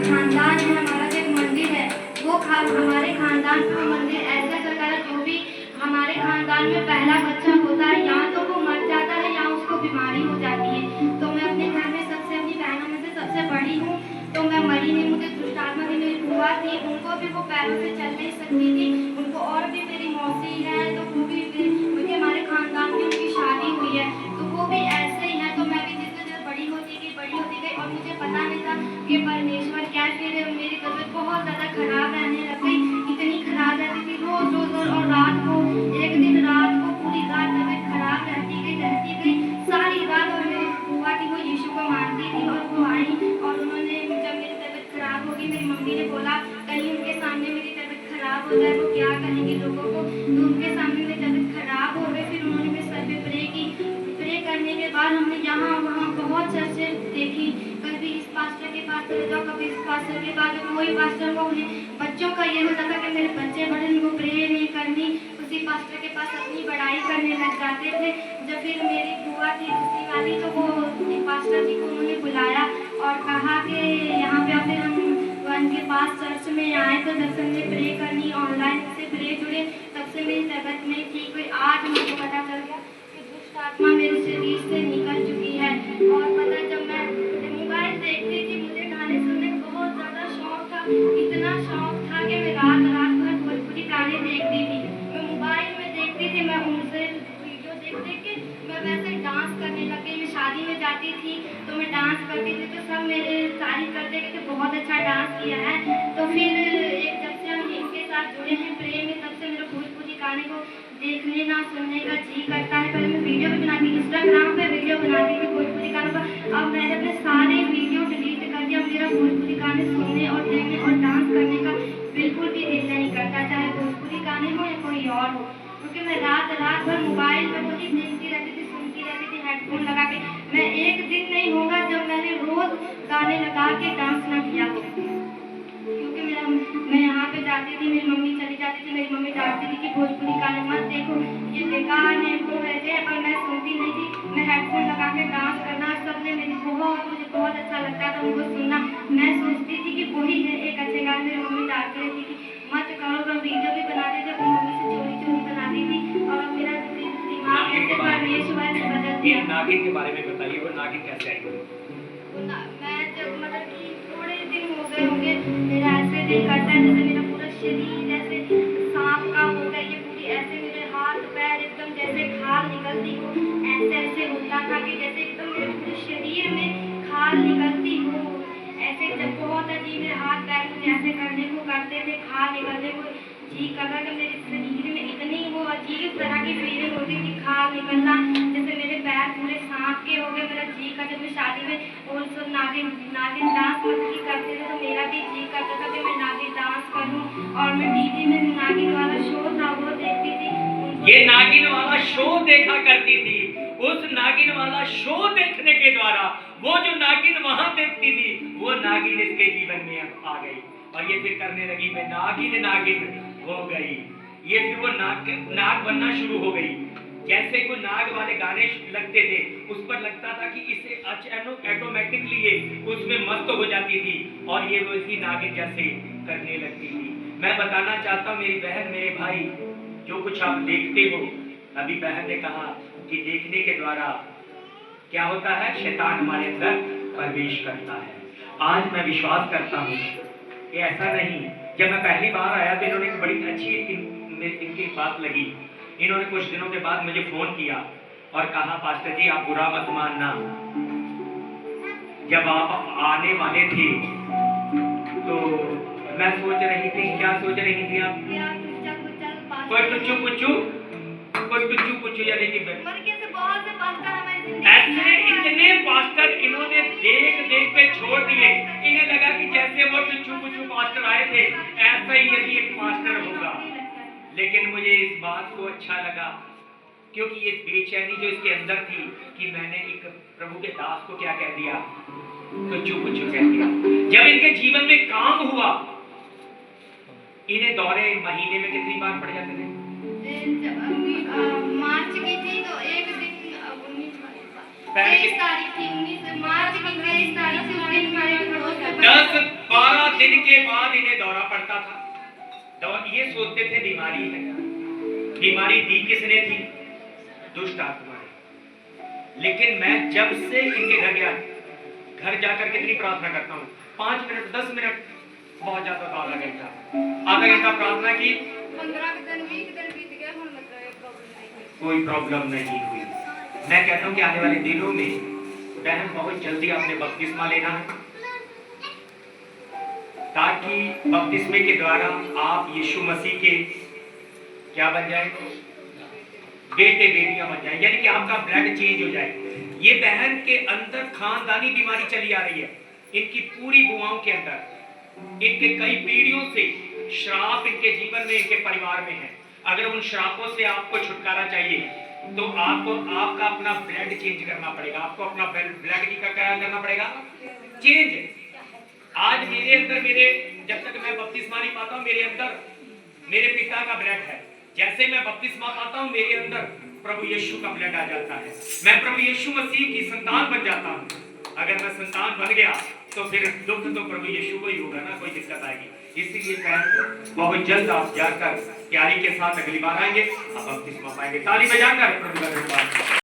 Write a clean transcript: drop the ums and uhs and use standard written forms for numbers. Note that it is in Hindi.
खानदान है, हमारा जो एक मंदिर है वो हमारे खानदान का मंदिर ऐसा सरकार है, जो भी हमारे खानदान में पहला बच्चा होता है या तो वो मर जाता है या उसको बीमारी हो जाती है। तो मैं अपने घर में सबसे अपनी बहनों में से सबसे बड़ी हूँ, तो मैं मरी नहीं। मुझे दुष्ट आत्मा की मेरी बुआ थी, उनको भी वो पैरों से चल नहीं सकती थी, उनको और भी मेरी मौसी है तो वो भी क्योंकि हमारे खानदान में उनकी शादी हुई है तो वो भी ऐसे ही है। तो मैं भी जितने देर बड़ी होती गई और मुझे पता नहीं था कि परमेश्वर क्या। फिर मेरी तबीयत बहुत ज़्यादा खराब रहने लग गई, इतनी खराब रहती थी रोज रोज और रात को, एक दिन रात को पूरी रात तबीयत खराब रहती गई सारी रात। और मेरी बुआ थी वो यीशु को मानती थी और वो आई और उन्होंने जब मेरी तबीयत खराब होगी, मेरी मम्मी ने बोला कहीं उनके सामने मेरी तबीयत खराब हो जाए, वो क्या कहेंगे लोगों को। तो उनके सामने मेरी तबीयत खराब हो गई। फिर उन्होंने मेरे सर पे प्रे की। प्रे करने के बाद हमने यहाँ वहाँ बहुत चर्चे देखी, कभी इस पास्टर के पास चले जाओ, कभी इस पास्टर के पास। कोई पास्टर को उन्हें बच्चों का ये होता था कि मेरे बच्चे बड़े, उनको प्रे नहीं करनी, उसी पास्टर के पास अपनी बड़ाई करने लग जाते थे। जब फिर मेरी बुआ थी दूसरी वाली तो वो पास्टर जी को उन्होंने बुलाया और कहा कि यहाँ पे फिर हम उनके पास चर्च में आए। तो जब से हमने प्रे करनी ऑनलाइन से प्रे जुड़े, तब से मेरी तबीयत नहीं ठीक हुई। आज मुझे पता चल गया कि दुष्ट आत्मा मेरे शरीर से निकल चुकी है। और पता जब मैं मोबाइल देखती थी, मुझे गाने सुनने का बहुत ज़्यादा शौक था, इतना शौक था कि मैं रात रात भर भोजपुरी गाने देखती थी। मैं मोबाइल में देखती थी, मैं उनसे वीडियो देख के मैं वैसे डांस करने लग गई। मैं शादी में जाती थी तो मैं डांस करती थी, तो सब मेरे तारीफ करते थे कि बहुत अच्छा डांस किया है। तो फिर एक जब से हम इनके साथ जुड़े हैं प्रेम में, तब से मेरे भोजपुरी गाने को देखने ना सुनने का जी करता है। पहले मैं वीडियो भी बनाती थी, इंस्टाग्राम पे वीडियो बनाती थी भोजपुरी गानों पर। अब मैंने अपने सारे वीडियो डिलीट कर दिया। मेरा भोजपुरी गाने सुनने और देखने और डांस करने का बिल्कुल भी दिल नहीं करता, चाहे भोजपुरी गाने हो या कोई और हो। क्योंकि मैं रात रात भर मोबाइल में वही देखती रहती थी, सुनती रहती थी हेडफोन लगा के। मैं एक दिन नहीं होगा जब मैंने रोज गाने लगा के डांस ना किया हो। क्योंकि मैं यहाँ पे जाती थी, मेरी मम्मी चली जाती थी, मेरी मम्मी डांटती थी कि भोजपुरी गाने मत देखो, ये बेकार है, वो है जे, पर मैं सुनती नहीं थी। मैं हेडफोन लगा के डांस करना सबने मुझे बहुत अच्छा लगता था उनको सुनना। मैं सोचती थी कि वही है एक अच्छे गाने। मेरी मम्मी डांटती रहती थी मत करो, मैं वीडियो भी बनाती थी, अपनी मम्मी से चोरी चोरी बनाती थी। और मेरा दिमाग ऐसे परमेश्वर ने बदल दिया। नागिन के बारे में बताइए, वो नागिन कैसे आई? मैं जब मतलब कि थोड़े दिन हो गए होंगे, मेरा ऐसे दिल करता है जैसे मेरा पूरा शरीर ऐसे सांप का हो गया, ये पूरी ऐसे मेरे हाथ पैर एकदम जैसे खाल निकलती हो, ऐसे ऐसे होता था कि जैसे एकदम मेरे पूरे शरीर में खाल निकलती हो। ऐसे जब बहुत अजीब मेरे हाथ पैर मुझे ऐसे करने को करते थे, खाल निकलने को जी करता कि मेरे शरीर में इतनी वो अजीब तरह की फीलिंग होती थी, खाल निकलना, जैसे मेरे पैर पूरे सांप के हो गए। मेरा जी करता, मैं शादी में और सब नागिन डांस मस्ती करते थे तो मेरा भी जी करता था कि मैं नागिन डांस करूं। और मैं टीवी में नागिन वाला शो था वो देखती थी। ये नागिन वाला शो देखा करती थी। उस नागिन वाला शो देखने के द्वारा वो जो नागिन वहां देखती थी, वो नागिन इसके जीवन में आ गई और ये फिर करने लगी मैं नागिन हो गई। ये फिर वो नाग बनना शुरू हो गई। जैसे कोई नाग वाले गाने लगते थे, उस पर लगता था कि इसे ऑटोमेटिकली ये उसमें मस्त हो जाती थी और ये वैसी नागिन जैसे करने लगती थी। मैं बताना चाहता हूँ मेरी बहन मेरे भाई, जो कुछ आप देखते हो, अभी बहन ने कहा कि देखने के द्वारा क्या होता है, शैतान हमारे अंदर प्रवेश करता है। आज मैं विश्वास करता हूँ कि ऐसा नहीं। जब मैं पहली बार आया तो इन्होंने बड़ी अच्छी इनकी बात लगी। इन्होंने कुछ दिनों के बाद मुझे फोन किया और कहा पास्टर जी आप बुरा मत मानना, जब आप आने वाले थे तो मैं सोच रही थी। क्या सोच रही थी आप? कोई टुच्चू पुच्चू यानी कि ऐसे इतने पास्टर इन्होंने देख के छोड़ दिए। इन्हें लगा कि जैसे वो टुच्चू पुच्चू पास्टर आए थे ऐसा ही यदि एक पास्टर होगा। लेकिन मुझे इस बात को अच्छा लगा, क्योंकि ये बेचैनी जो इसके अंदर थी कि मैंने एक प्रभु के दास को क्या कह दिया, टुच्चू पुच्चू कह दिया। जब इनके जीवन में काम हुआ, इन्हें दौरे महीने में कितनी बार पड़ जाते थे? मार्च की थी तो एक दिन 23 तारीख थी, 19 मार्च की 23 तारीख से 10 12 दिन के बाद इन्हें दौरा पड़ता था। ये सोचते थे बीमारी है, बीमारी दी किसने थी? दुष्ट आत्मा ने। लेकिन मैं जब से इनके घर गया, घर जाकर कितनी प्रार्थना करता हूँ, 5 मिनट 10 मिनट, बहुत ज्यादा तो आधा घंटा प्रार्थना की, 15 दिन 20 दिन बीत गए, हम मतलब कोई प्रॉब्लम नहीं हुई। मैं कहता हूँ कि आने वाले दिनों में बहन बहुत जल्दी आपने बपतिस्मा लेना है, ताकि बपतिस्मे के द्वारा आप यीशु मसीह के क्या बन जाए? बेटे बेटियां बन जाए, यानी कि आपका ब्लड चेंज हो जाए। ये बहन के अंदर खानदानी बीमारी चली आ रही है, इनकी पूरी बुआओं के अंदर, इनके कई पीढ़ियों से श्राप इनके जीवन में, इनके परिवार में है। अगर उन श्रापों से आपको छुटकारा चाहिए तो आपको आपका अपना ब्लड चेंज करना पड़ेगा, आपको अपना ब्लड की क्या करना पड़ेगा? चेंज। आज मेरे अंदर, मेरे जब तक मैं बपतिस्मा नहीं पाता हूं, मेरे अंदर मेरे पिता का ब्लड है। जैसे मैं बपतिस्मा पाता हूं, मेरे अंदर प्रभु यीशु का ब्लड आ जाता है, मैं प्रभु यीशु मसीह की संतान बन जाता हूं। अगर मैं संतान बन गया तो फिर दुख तो प्रभु यीशु को ही होगा ना, कोई दिक्कत आएगी। इसीलिए बहुत जल्द आप जाकर तैयारी के साथ अगली बार आएंगे, आप बपतिस्मा पाएंगे। ताली बजाकर प्रभु का धन्यवाद।